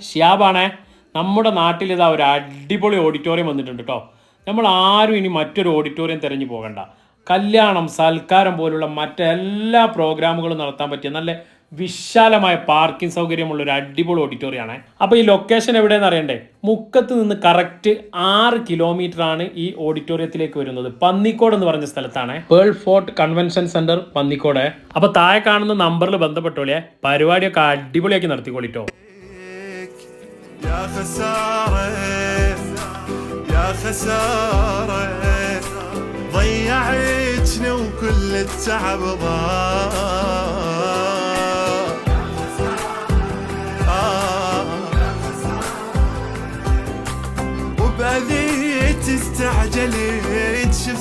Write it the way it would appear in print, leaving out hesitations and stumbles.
ഷിയാബാണേ. നമ്മുടെ നാട്ടിൽ ഇതാ ഒരു അടിപൊളി ഓഡിറ്റോറിയം വന്നിട്ടുണ്ട് കേട്ടോ. നമ്മൾ ആരും ഇനി മറ്റൊരു ഓഡിറ്റോറിയം തിരഞ്ഞു പോകണ്ട. കല്യാണം, സൽക്കാരം പോലുള്ള മറ്റെല്ലാ പ്രോഗ്രാമുകളും നടത്താൻ പറ്റിയ നല്ല വിശാലമായ പാർക്കിംഗ് സൗകര്യമുള്ള ഒരു അടിപൊളി ഓഡിറ്റോറിയം ആണ്. അപ്പോൾ ഈ ലൊക്കേഷൻ എവിടെയെന്ന് അറിയണ്ടേ? മുക്കത്ത് നിന്ന് കറക്റ്റ് 6 കിലോമീറ്റർ ആണ് ഈ ഓഡിറ്റോറിയത്തിലേക്ക് വരുന്നത്. പന്നിക്കോട് എന്ന് പറഞ്ഞ സ്ഥലത്താണ്. Pearl fort convention centre Pannikode. അപ്പോൾ താഴെ കാണുന്ന നമ്പറിൽ ബന്ധപ്പെട്ടോളിയെ. പരിപാടിയൊക്കെ അടിപൊളിയാക്കി നടത്തിക്കോളിട്ടോ. ضيعتنا وكل التعب وبعدين تستعجلين شو